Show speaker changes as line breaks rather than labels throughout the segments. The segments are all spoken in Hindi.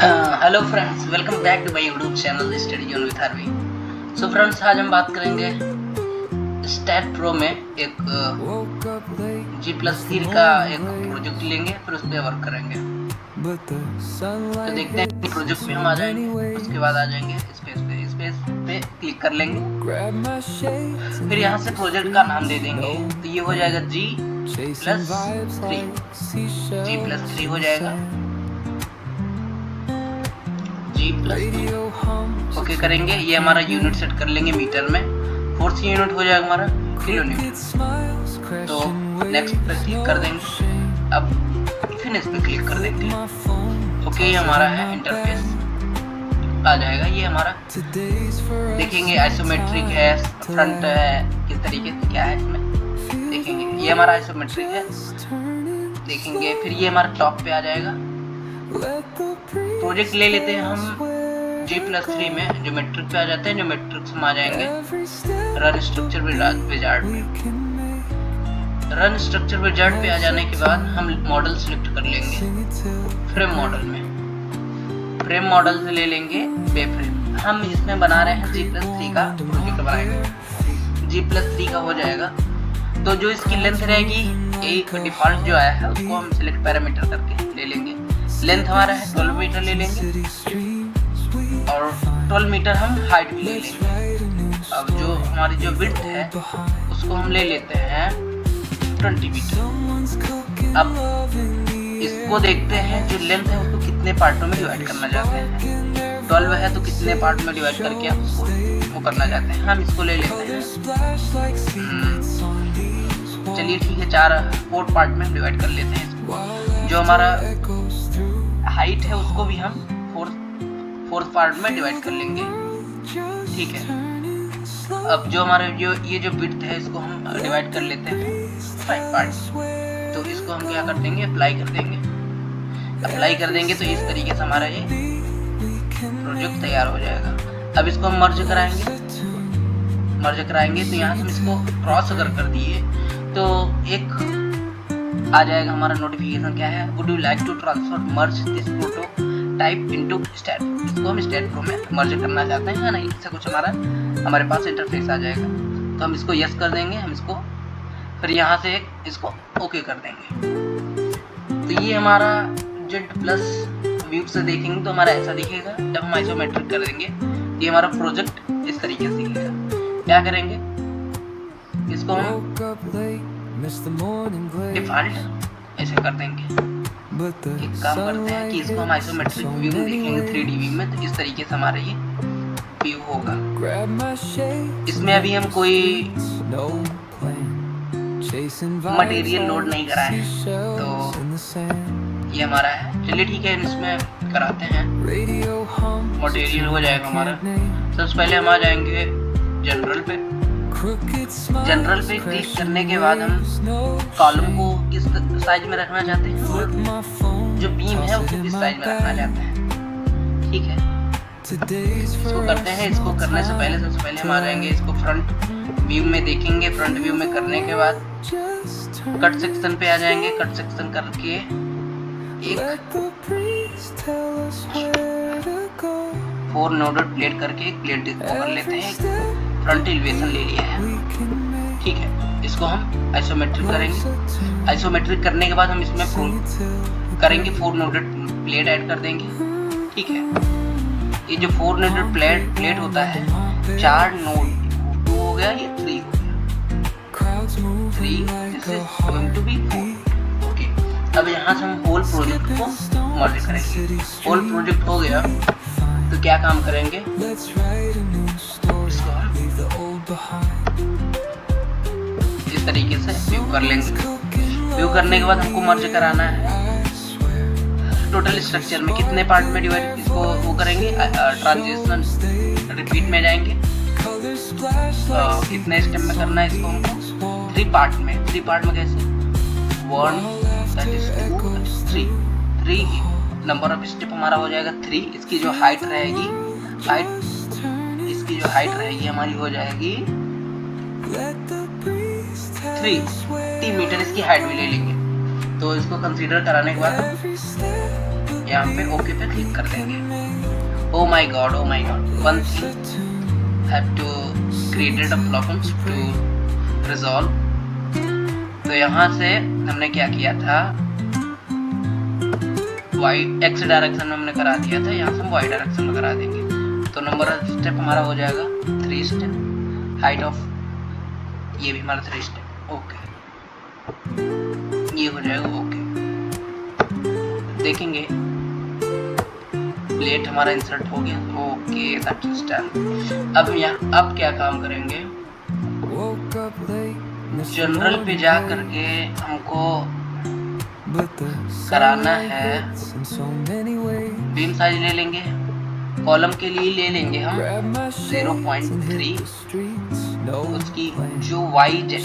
Hello friends, welcome back to my YouTube channel study zone with Harvi. So friends, आज हम बात करेंगे स्टैट प्रो में एक G+3 का एक प्रोजेक्ट लेंगे, फिर उस पर वर्क करेंगे। तो देखते हैं कि प्रोजेक्ट में हम आ जाएंगे, उसके बाद आ जाएंगे स्पेस पे क्लिक कर लेंगे, फिर यहाँ से प्रोजेक्ट का नाम दे देंगे। तो ये हो जाएगा G+3 हो जाएगा, G+2 ओके करेंगे। ये हमारा यूनिट सेट कर लेंगे मीटर में, फोर्थ यूनिट हो जाएगा हमारा किलो न्यूटन। तो नेक्स्ट पे क्लिक कर देंगे, अब फिनिश पे क्लिक कर देंगे। ओके, ये हमारा है इंटरफेस आ जाएगा। ये हमारा देखेंगे आइसोमेट्रिक है, फ्रंट है, किस तरीके से क्या है इसमें देखेंगे। ये हमारा आइसोमेट्रिक है देखेंगे। फिर ये हमारा टॉप पे आ जाएगा। प्रोजेक्ट ले लेते हैं हम G+3 में, जो मैट्रिक पे आ जाते हैं। जो मैट्रिक हम आ जाएंगे रन स्ट्रक्चर विजार्ड में। रन स्ट्रक्चर विजार्ड पे आ जाने के बाद हम मॉडल सिलेक्ट कर लेंगे। फ्रेम मॉडल में फ्रेम मॉडल से ले लेंगे बेफ्रेम। हम इसमें बना रहे हैं G+3 का प्रोजेक्ट बनाएंगे। G+3 का हो जाएगा। तो जो इसकी लेंथ रहेगी, एक डिफॉल्ट जो आया है उसको हम सिलेक्ट पैरामीटर करके ले लेंगे। लेंथ हमारा है 12 मीटर ले लेंगे, और 12 मीटर हम हाइट भी ले लेंगे। अब जो हमारी जो विड्थ है उसको हम ले लेते हैं 20 मीटर। अब इसको देखते हैं, जो लेंथ है उसको कितने पार्टों में डिवाइड करना चाहते हैं। 12 है तो कितने पार्ट में डिवाइड करके आप उसको वो करना चाहते हैं। हम इसको ले लेते हैं, चलिए ठीक है, 4 पार्ट में डिवाइड कर लेते हैं इसको। जो हमारा हाइट है उसको भी हम फोर्थ पार्ट में डिवाइड कर लेंगे, ठीक है। अब जो हमारे ये जो विड्थ है इसको हम डिवाइड कर लेते हैं 5 पार्ट्स। तो इसको हम क्या कर देंगे, अप्लाई कर देंगे। अप्लाई कर देंगे तो इस तरीके से हमारा ये प्रोजेक्ट तैयार हो जाएगा। अब इसको हम मर्ज कराएंगे। तो यहाँ से हम इसको क्रॉस अगर कर दिए तो एक आ जाएगा हमारा नोटिफिकेशन। क्या है, would you like to transfer merge this photo type into stat. इसको हम स्टैट प्रो में मर्ज करना चाहते हैं या नहीं, ऐसा कुछ हमारे पास इंटरफेस आ जाएगा। तो हम इसको यस कर देंगे। हम इसको फिर यहाँ से इसको ओके कर देंगे। तो ये हमारा Z+ व्यू से देखेंगे तो हमारा ऐसा दिखेगा। जब हम आइसोमेट्रिक कर देंगे ये हमारा प्रोजेक्ट इस तरीके से दिखेगा। क्या करेंगे, इसको हम डिफॉल्ट ऐसे कर देंगे। एक काम करते हैं कि इसको हम आइसोमेट्रिक व्यू में देखेंगे 3D व्यू में। तो इस तरीके से हमारा ये व्यू होगा। इसमें अभी हम कोई मटेरियल लोड नहीं कराए हैं, तो ये हमारा है। चलिए ठीक है, इसमें कराते हैं। मटेरियल हो जाएगा हमारा। सबसे पहले हम आ जाएंगे जनरल पे क्लिक करने के बाद हम कॉलम को किस साइज में रखना चाहते हैं, जो बीम है उसको किस साइज में रखना चाहते हैं, ठीक है। इसको करते हैं। इसको करने से पहले सबसे पहले हम आ जाएंगे, इसको फ्रंट व्यू में देखेंगे। फ्रंट व्यू में करने के बाद कट सेक्शन पे आ जाएंगे। कट सेक्शन करके एक 4 नोडेड प्लेट करके एक प्लेट कर लेते हैं। फ्रंट एलिवेशन ले लिया है, ठीक है। इसको हम आइसोमेट्रिक करेंगे। आइसोमेट्रिक करने के बाद हम इसमें करेंगे 4 नोडेड प्लेट ऐड कर देंगे, ठीक है। ये जो 4 नोडेड प्लेट होता है, 4 नोड 2 हो गया, ये 3 हो गया। 3 this is going to be 4, okay. अब यहाँ से हम होल प्रोजेक्ट को मर्ज करेंगे। होल प्रोजेक्ट हो गया तो क्या काम करेंगे, इसको हम इस तरीके से व्यू कर लेंगे। व्यू करने के बाद हमको मर्ज कराना है। टोटल स्ट्रक्चर में कितने पार्ट में डिवाइड इसको वो करेंगे। ट्रांजिशन रिपीट में जाएंगे। कितने स्टेप में करना है इसको हमको, 3 पार्ट में। 3 पार्ट में कैसे, 1 that is 2 that is 3 number of step हमारा हो जाएगा 3। इसकी जो हाइट रहेगी हमारी हो जाएगी 3 मीटर। इसकी हाइट भी ले लेंगे। तो इसको कंसीडर कराने के बाद यहाँ पे ओके पे क्लिक कर देंगे। Oh my god, one thing have to created a problems to resolve. तो यहाँ से हमने क्या किया था, वाई एक्स डायरेक्शन में हमने करा दिया था, यहाँ से हम वाई डायरेक्शन में करा देंगे। तो नंबर ऑफ स्टेप हमारा हो जाएगा 3 स्टेप, हाइट ऑफ ये भी हमारा 3 स्टेप, ओके ये हो जाएगा ओके। देखेंगे प्लेट हमारा इंसर्ट हो गया, ओके दैट्स डन। अब क्या काम करेंगे, जनरल पे जा करके हमको कराना है, बीम साइज ले लेंगे, कॉलम के लिए ले लेंगे हम 0.3, उसकी जो वाई जो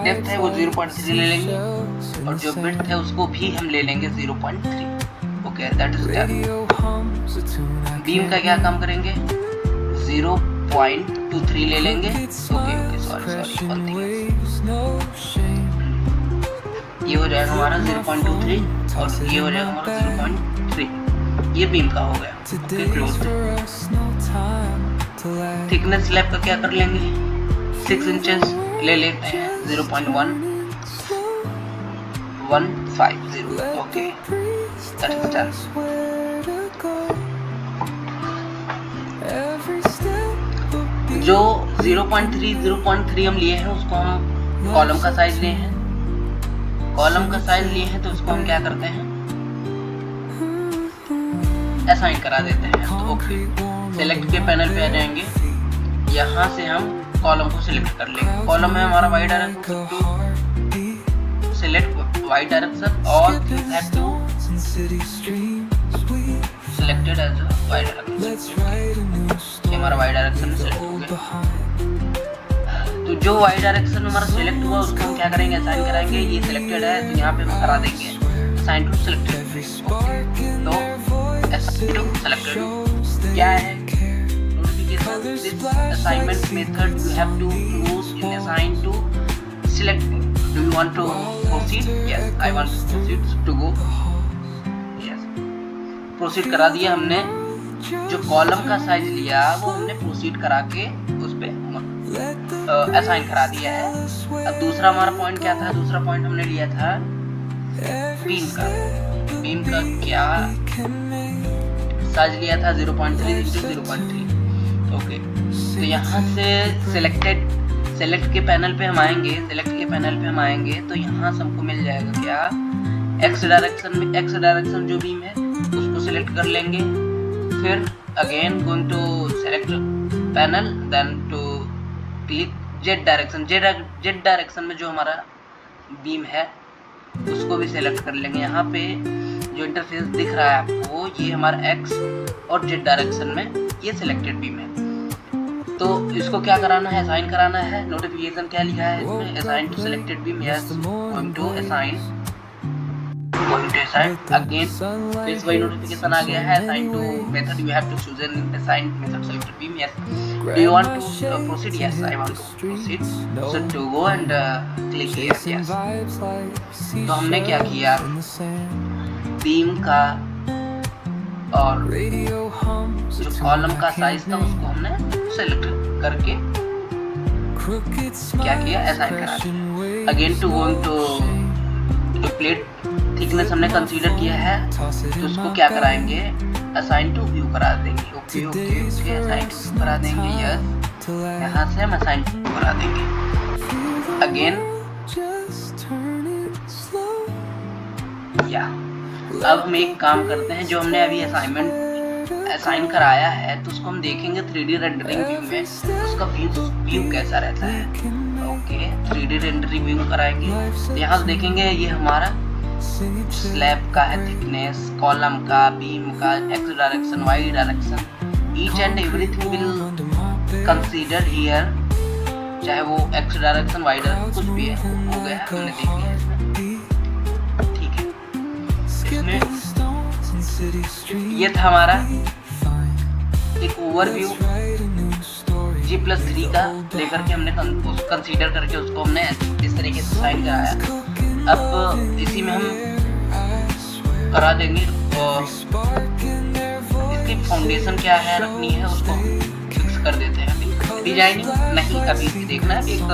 डेप्थ है वो 0.3 ले लेंगे, और जो विड्थ है उसको भी हम ले लेंगे 0.3, okay that is done. Beam का क्या काम करेंगे, 0.23 ले लेंगे, ओके सॉरी वन थिंग, ये हो जाएगा हमारा 0.23 और ये हो जाएगा हमारा 0.3, ये बीम का हो गया, ओके क्लोज। थिकनेस स्लैब का क्या कर लेंगे, 6 इंचेस ले लेते हैं, 0.1150, ओके दैट इज डन। जो 0.3 हम लिए हैं उसको हम कॉलम का साइज लिए हैं, कॉलम का साइज लिए हैं तो उसको हम क्या करते हैं, असाइन करा देते हैं। तो ओके सेलेक्ट के पैनल पे आ जाएंगे, यहाँ से हम कॉलम को सिलेक्ट कर लेंगे। कॉलम है हमारा Y direction, to select Y direction, all things have to selected as Y direction, ये हमारा वाई डायरेक्शन सेलेक्ट हो गया। तो जो वाई डायरेक्शन हमारा सिलेक्ट हुआ उसको हम क्या करेंगे, असाइन कराएंगे, ये सिलेक्टेड है तो यहाँ पे हम करा देंगे असाइन टू सिलेक्टेड। तो असाइन टू सिलेक्टेड क्या है, notification this assignment method you have to use in assign to select, do you want to proceed, yes I want to proceed to go, yes proceed करा दिया हमने। जो कॉलम का साइज लिया वो हमने प्रोसीड करा के उस पे असाइन करा दिया है। अब दूसरा हमारा पॉइंट क्या था, दूसरा पॉइंट हमने लिया था बीम का। बीम का क्या साइज लिया था, 0.3 × 0.3, ओके। तो यहाँ से सेलेक्ट के पैनल पे हम आएंगे, तो यहाँ से हमको मिल जाएगा क्या, एक्स डायरेक्शन में, एक्स डायरेक्शन जो बीम है उसको सिलेक्ट कर लेंगे, फिर again going to select panel, then to click Z direction, Z direction में जो हमारा बीम है उसको भी सिलेक्ट कर लेंगे। यहाँ पे जो इंटरफेस दिख रहा है आपको, ये हमारा एक्स और जेड डायरेक्शन में ये सिलेक्टेड बीम है। तो इसको क्या कराना है, असाइन कराना है। नोटिफिकेशन क्या लिखा है इसमें, assign to selected beam, yes going to assign again, फिर वही नोटिफिकेशन आ गया है, assign to method you have to choose an assign method selected beam, yes do you want to proceed, yes I want to proceed, so to go and click here, yes. तो हमने क्या किया, बीम का और जो कॉलम का साइज था उसको हमने सेलेक्ट करके क्या किया, असाइन करा दिया। Again to going to plate thickness हमने कंसीडर किया है तो उसको क्या कराएंगे, असाइन टू व्यू करा देंगे, ओके असाइन टू व्यू करा देंगे, यस यहाँ से हम असाइन टू करा देंगे। अगेन या अब हम एक काम करते हैं, जो हमने अभी असाइन कराया है तो उसको हम देखेंगे 3D रेंडरिंग व्यू में उसका व्यू कैसा रहता है। ओके 3D रेंडरिंग व्यू कराएंगे तो यहाँ से देखेंगे ये हमारा स्लैब का है थिकनेस, कॉलम का, बीम का, X direction, Y direction, each and everything will consider here, चाहे वो एक्स डायरेक्शन, वाई डायरेक्शन कुछ भी है, हो गया हमने देख लिया इसमें, ठीक है। इसमें ये था हमारा एक ओवरव्यू G+3 का लेकर के हमने कंसीडर करके उसको हमने इस तरीके से साइन कराया। अब इसी में हम करा देंगे। और इसकी फाउंडेशन क्या है रखनी है उसको फिक्स कर देते हैं। अभी डिजाइनिंग नहीं अभी देखना है, एक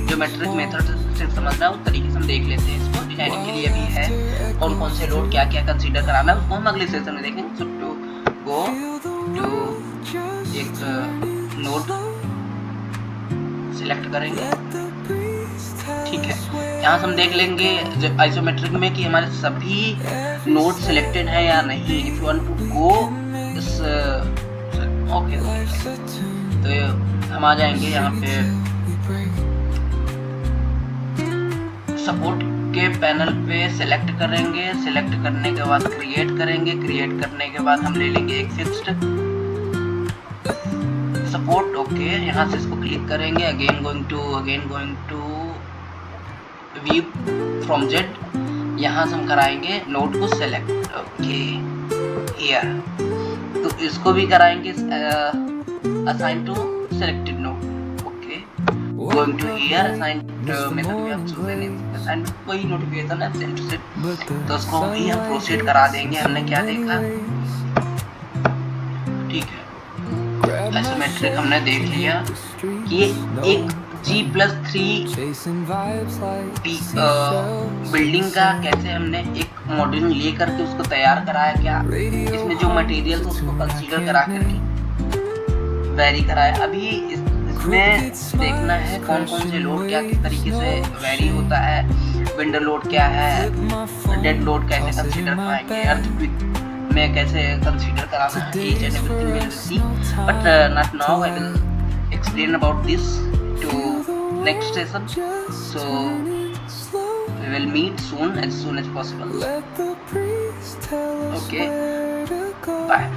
ज्योमेट्रिक मेथड से समझना है, उस तरीके से हम देख लेते हैं इसको। डिजाइनिंग के लिए अभी है कौन कौन से लोड क्या क्या कंसीडर कराना है उसको हम अगले सेशन में देखेंगे। सो टू गो टू एक नोड सिलेक्ट करेंगे, ठीक है। यहाँ से हम देख लेंगे आइसोमेट्रिक में कि हमारे सभी नोड सिलेक्टेड है या नहीं। If you want to go is okay तो हम आ जाएंगे यहाँ पे सपोर्ट के पैनल पे सिलेक्ट करेंगे। सिलेक्ट करने के बाद क्रिएट करेंगे। क्रिएट करने के बाद हम ले लेंगे एक फिक्स्ड सपोर्ट, ओके। यहाँ से इसको क्लिक करेंगे। Again going to view from Z, यहाँ से हम कराएंगे नोड को सेलेक्ट, ओके हियर। तो इसको भी कराएंगे assign to selected node, okay. Going to here assign method we have chosen assign कोई नोटिफिकेशन है सेंड टू सेट, तो उसको भी हम प्रोसीड करा देंगे। हमने क्या देखा, ठीक है। आइसोमेट्रिक हमने देख लिया कि एक G+3 बिल्डिंग का कैसे हमने एक मॉडल लेकर के उसको तैयार कराया, क्या इसमें जो मटेरियल था उसको कंसीडर करा करके वेरी कराया। अभी इसमें देखना है कौन कौन से लोड क्या किस तरीके से वेरी होता है, विंडो लोड क्या है, डेड लोड कैसे कंसीडर कराएंगे, अर्थक्वेक में कैसे कंसीडर कराना है, each and everything we will see, but not now. I will explain about this to next session, so we will meet soon as possible. Okay, bye.